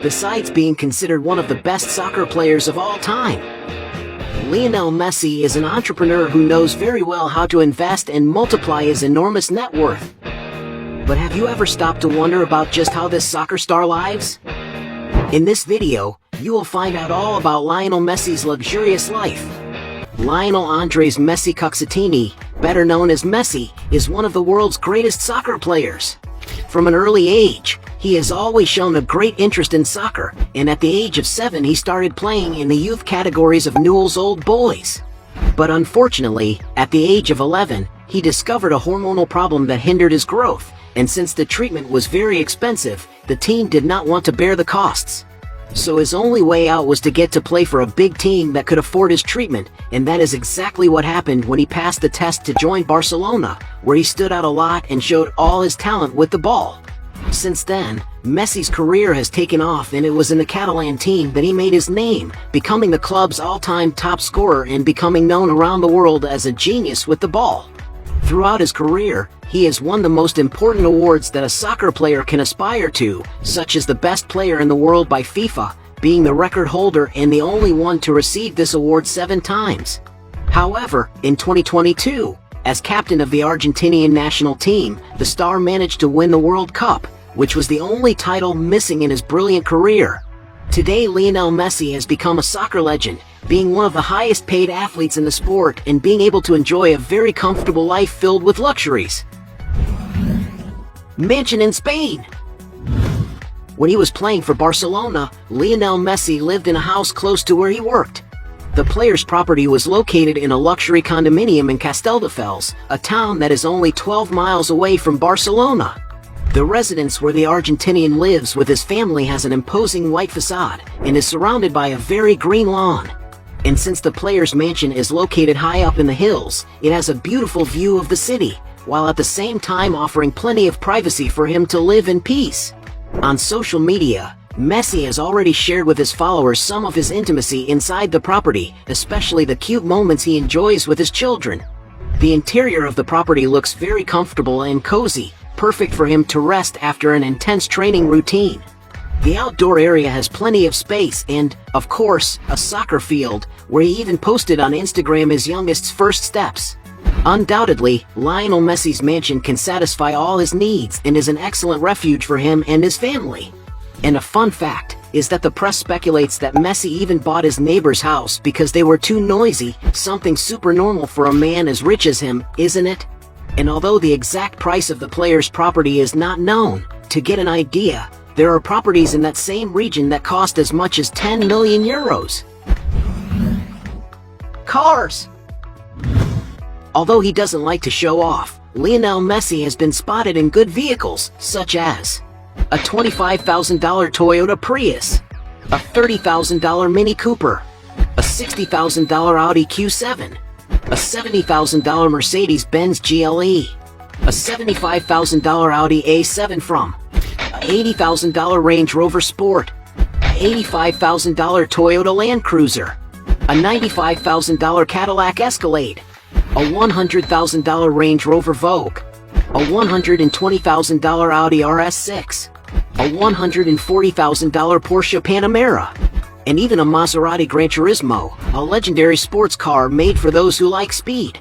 besides being considered one of the best soccer players of all time. Lionel Messi is an entrepreneur who knows very well how to invest and multiply his enormous net worth. But have you ever stopped to wonder about just how this soccer star lives? In this video, you will find out all about Lionel Messi's luxurious life. Lionel Andres Messi Cuccittini, better known as Messi, is one of the world's greatest soccer players. From an early age, he has always shown a great interest in soccer, and at the age of 7 he started playing in the youth categories of Newell's Old Boys. But unfortunately, at the age of 11, he discovered a hormonal problem that hindered his growth, and since the treatment was very expensive, the team did not want to bear the costs. So his only way out was to get to play for a big team that could afford his treatment, and that is exactly what happened when he passed the test to join Barcelona, where he stood out a lot and showed all his talent with the ball. Since then, Messi's career has taken off, and it was in the Catalan team that he made his name, becoming the club's all-time top scorer and becoming known around the world as a genius with the ball. Throughout his career, he has won the most important awards that a soccer player can aspire to, such as the best player in the world by FIFA, being the record holder and the only one to receive this award 7 times. However, in 2022, as captain of the Argentinian national team, the star managed to win the World Cup, which was the only title missing in his brilliant career. Today, Lionel Messi has become a soccer legend, being one of the highest paid athletes in the sport and being able to enjoy a very comfortable life filled with luxuries. Mansion in Spain. When he was playing for Barcelona, Lionel Messi lived in a house close to where he worked. The player's property was located in a luxury condominium in Castelldefels, a town that is only 12 miles away from Barcelona. The residence where the Argentinian lives with his family has an imposing white facade and is surrounded by a very green lawn. And since the player's mansion is located high up in the hills, it has a beautiful view of the city, while at the same time offering plenty of privacy for him to live in peace. On social media, Messi has already shared with his followers some of his intimacy inside the property, especially the cute moments he enjoys with his children. The interior of the property looks very comfortable and cozy, perfect for him to rest after an intense training routine. The outdoor area has plenty of space and, of course, a soccer field, where he even posted on Instagram his youngest's first steps. Undoubtedly, Lionel Messi's mansion can satisfy all his needs and is an excellent refuge for him and his family. And a fun fact is that the press speculates that Messi even bought his neighbor's house because they were too noisy, something super normal for a man as rich as him, isn't it? And although the exact price of the player's property is not known, to get an idea, there are properties in that same region that cost as much as 10 million euros. Cars. Although he doesn't like to show off, Lionel Messi has been spotted in good vehicles, such as a $25,000 Toyota Prius, a $30,000 Mini Cooper, a $60,000 Audi Q7, a $70,000 Mercedes-Benz GLE, a $75,000 Audi A7 from, a $80,000 Range Rover Sport, a $85,000 Toyota Land Cruiser, a $95,000 Cadillac Escalade, a $100,000 Range Rover Vogue, a $120,000 Audi RS6, a $140,000 Porsche Panamera, and even a Maserati Gran Turismo, a legendary sports car made for those who like speed.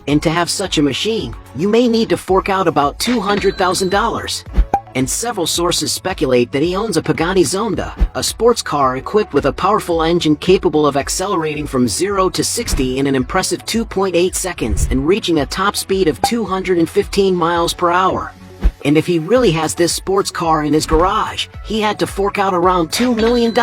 And to have such a machine, you may need to fork out about $200,000. And several sources speculate that he owns a Pagani Zonda, a sports car equipped with a powerful engine capable of accelerating from 0 to 60 in an impressive 2.8 seconds and reaching a top speed of 215 miles per hour. And if he really has this sports car in his garage, he had to fork out around $2 million.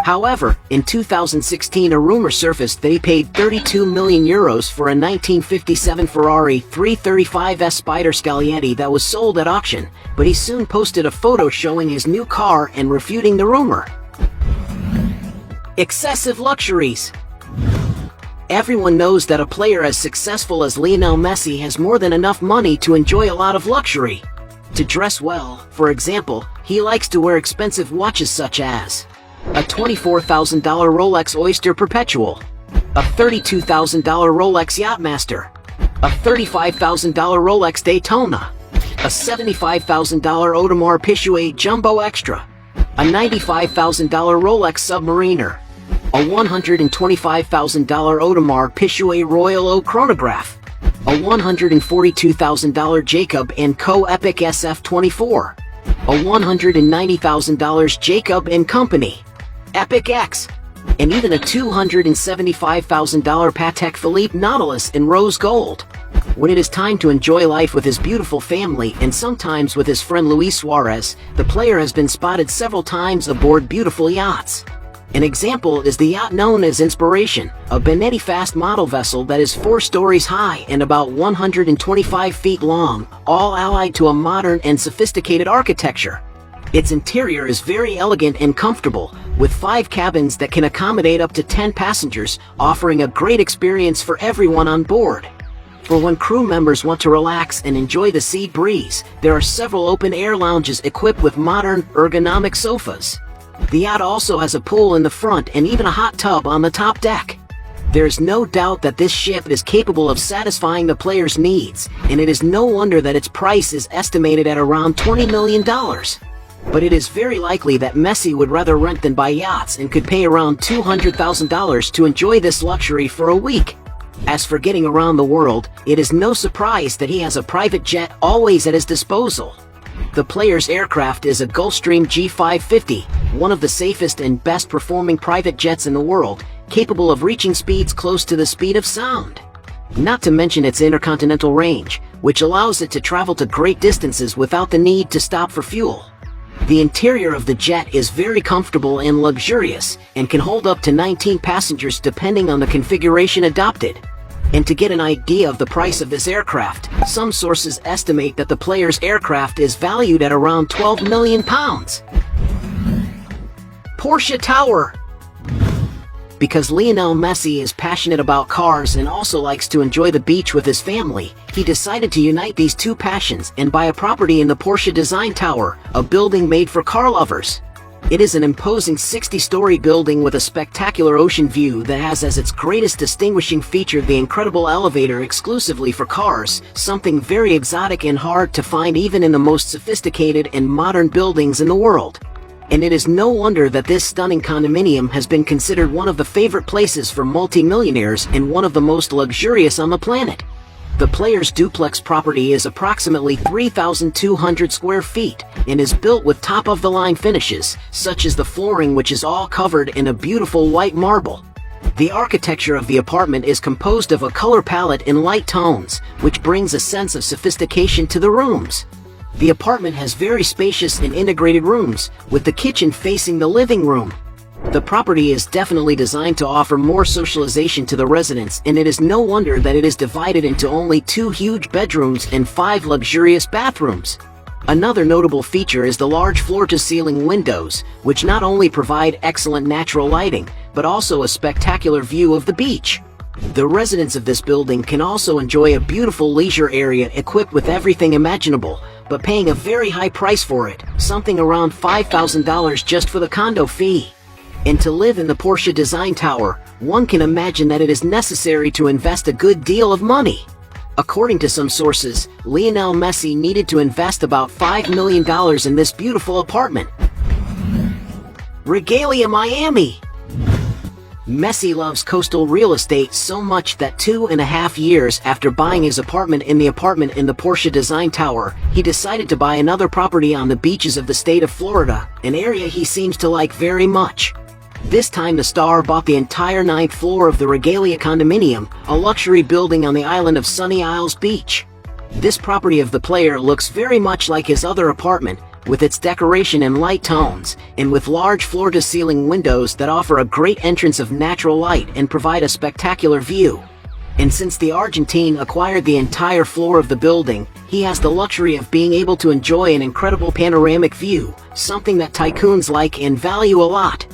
However, in 2016 a rumor surfaced that he paid 32 million euros for a 1957 Ferrari 335S Spider Scaglietti that was sold at auction, but he soon posted a photo showing his new car and refuting the rumor. Excessive luxuries. Everyone knows that a player as successful as Lionel Messi has more than enough money to enjoy a lot of luxury. To dress well, for example, he likes to wear expensive watches such as a $24,000 Rolex Oyster Perpetual, a $32,000 Rolex Yachtmaster, a $35,000 Rolex Daytona, a $75,000 Audemars Piguet Jumbo Extra, a $95,000 Rolex Submariner, a $125,000 Audemars Piguet Royal Oak chronograph, a $142,000 Jacob & Co. Epic SF24, a $190,000 Jacob & Company Epic X, and even a $275,000 Patek Philippe Nautilus in rose gold. When it is time to enjoy life with his beautiful family and sometimes with his friend Luis Suarez, the player has been spotted several times aboard beautiful yachts. An example is the yacht known as Inspiration, a Benetti fast model vessel that is 4 stories high and about 125 feet long, all allied to a modern and sophisticated architecture. Its interior is very elegant and comfortable, with 5 cabins that can accommodate up to 10 passengers, offering a great experience for everyone on board. For when crew members want to relax and enjoy the sea breeze, there are several open-air lounges equipped with modern, ergonomic sofas. The yacht also has a pool in the front and even a hot tub on the top deck. There's no doubt that this ship is capable of satisfying the player's needs, and it is no wonder that its price is estimated at around $20 million. But it is very likely that Messi would rather rent than buy yachts and could pay around $200,000 to enjoy this luxury for a week. As for getting around the world, it is no surprise that he has a private jet always at his disposal. The player's aircraft is a Gulfstream G550, one of the safest and best performing private jets in the world, capable of reaching speeds close to the speed of sound. Not to mention its intercontinental range, which allows it to travel to great distances without the need to stop for fuel. The interior of the jet is very comfortable and luxurious, and can hold up to 19 passengers depending on the configuration adopted. And to get an idea of the price of this aircraft, some sources estimate that the player's aircraft is valued at around £12 million. Porsche Tower. Because Lionel Messi is passionate about cars and also likes to enjoy the beach with his family, he decided to unite these two passions and buy a property in the Porsche Design Tower, a building made for car lovers. It is an imposing 60-story building with a spectacular ocean view that has as its greatest distinguishing feature the incredible elevator exclusively for cars, something very exotic and hard to find even in the most sophisticated and modern buildings in the world. And it is no wonder that this stunning condominium has been considered one of the favorite places for multimillionaires and one of the most luxurious on the planet. The player's duplex property is approximately 3,200 square feet and is built with top-of-the-line finishes, such as the flooring, which is all covered in a beautiful white marble. The architecture of the apartment is composed of a color palette in light tones, which brings a sense of sophistication to the rooms. The apartment has very spacious and integrated rooms, with the kitchen facing the living room. The property is definitely designed to offer more socialization to the residents, and it is no wonder that it is divided into only 2 huge bedrooms and 5 luxurious bathrooms. Another notable feature is the large floor-to-ceiling windows, which not only provide excellent natural lighting, but also a spectacular view of the beach. The residents of this building can also enjoy a beautiful leisure area equipped with everything imaginable, but paying a very high price for it, something around $5,000 just for the condo fee. And to live in the Porsche Design Tower, one can imagine that it is necessary to invest a good deal of money. According to some sources, Lionel Messi needed to invest about $5 million in this beautiful apartment. Regalia Miami. Messi loves coastal real estate so much that 2.5 years after buying his apartment in the Porsche Design Tower, he decided to buy another property on the beaches of the state of Florida, an area he seems to like very much. This time the star bought the entire 9th floor of the Regalia condominium, a luxury building on the island of Sunny Isles Beach. This property of the player looks very much like his other apartment, with its decoration in light tones, and with large floor-to-ceiling windows that offer a great entrance of natural light and provide a spectacular view. And since the Argentine acquired the entire floor of the building, he has the luxury of being able to enjoy an incredible panoramic view, something that tycoons like and value a lot.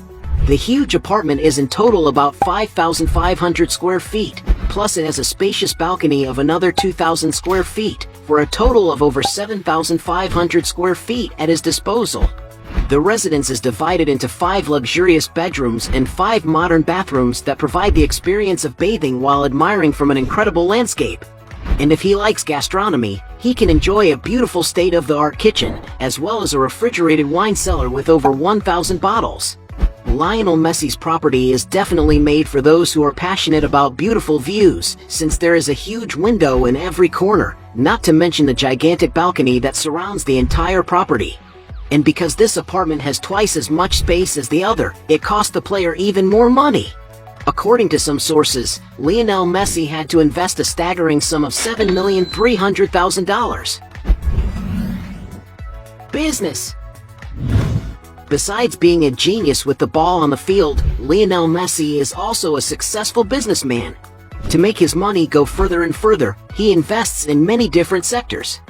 The huge apartment is in total about 5,500 square feet, plus it has a spacious balcony of another 2,000 square feet, for a total of over 7,500 square feet at his disposal. The residence is divided into 5 luxurious bedrooms and 5 modern bathrooms that provide the experience of bathing while admiring from an incredible landscape. And if he likes gastronomy, he can enjoy a beautiful state-of-the-art kitchen, as well as a refrigerated wine cellar with over 1,000 bottles. Lionel Messi's property is definitely made for those who are passionate about beautiful views, since there is a huge window in every corner, not to mention the gigantic balcony that surrounds the entire property. And because this apartment has twice as much space as the other, it cost the player even more money. According to some sources, Lionel Messi had to invest a staggering sum of $7,300,000. Business. Besides being a genius with the ball on the field, Lionel Messi is also a successful businessman. To make his money go further and further, he invests in many different sectors.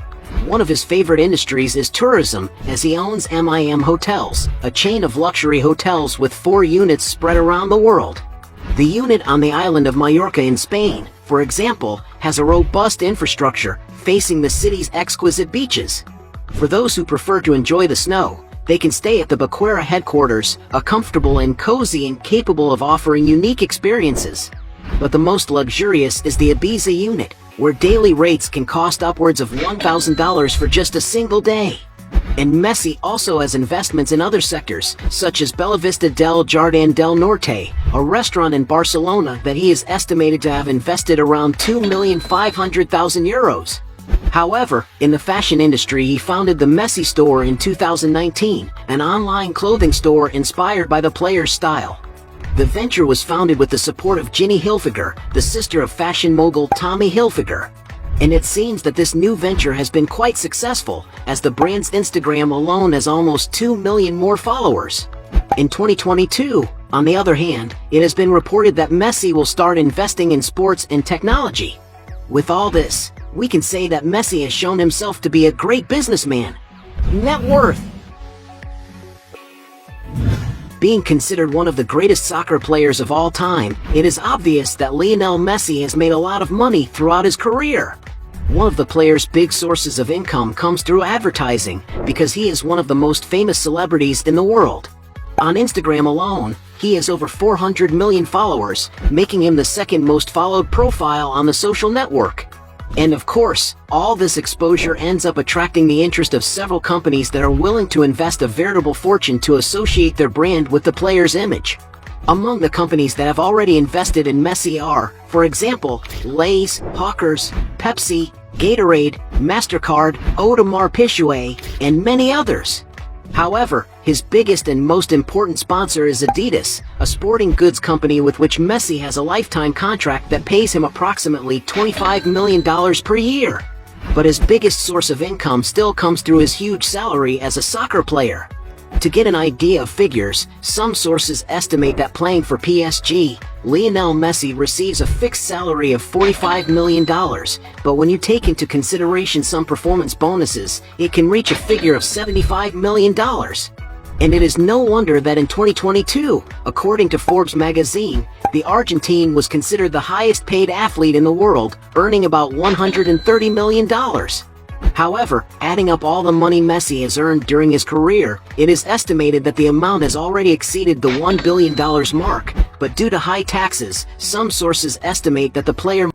One of his favorite industries is tourism, as he owns MIM Hotels, a chain of luxury hotels with 4 units spread around the world. The unit on the island of Mallorca in Spain, for example, has a robust infrastructure facing the city's exquisite beaches. For those who prefer to enjoy the snow, they can stay at the Baquera headquarters, a comfortable and cozy and capable of offering unique experiences. But the most luxurious is the Ibiza unit, where daily rates can cost upwards of $1,000 for just a single day. And Messi also has investments in other sectors, such as Bellavista del Jardín del Norte, a restaurant in Barcelona that he is estimated to have invested around €2,500,000. However, in the fashion industry, he founded the Messi store in 2019, an online clothing store inspired by the player's style. The venture was founded with the support of Ginny Hilfiger, the sister of fashion mogul Tommy Hilfiger. And it seems that this new venture has been quite successful, as the brand's Instagram alone has almost 2 million more followers. In 2022, on the other hand, it has been reported that Messi will start investing in sports and technology. With all this, we can say that Messi has shown himself to be a great businessman. Net worth. Being considered one of the greatest soccer players of all time, it is obvious that Lionel Messi has made a lot of money throughout his career. One of the player's big sources of income comes through advertising, because he is one of the most famous celebrities in the world. On Instagram alone, he has over 400 million followers, making him the second most followed profile on the social network. And of course, all this exposure ends up attracting the interest of several companies that are willing to invest a veritable fortune to associate their brand with the player's image. Among the companies that have already invested in Messi are, for example, Lay's, Hawkers, Pepsi, Gatorade, MasterCard, Audemars Piguet, and many others. However, his biggest and most important sponsor is Adidas, a sporting goods company with which Messi has a lifetime contract that pays him approximately $25 million per year. But his biggest source of income still comes through his huge salary as a soccer player. To get an idea of figures, some sources estimate that playing for PSG, Lionel Messi receives a fixed salary of $45 million, but when you take into consideration some performance bonuses, it can reach a figure of $75 million. And it is no wonder that in 2022, according to Forbes magazine, the Argentine was considered the highest paid athlete in the world, earning about $130 million. However, adding up all the money Messi has earned during his career, it is estimated that the amount has already exceeded the $1 billion mark, but due to high taxes, some sources estimate that the player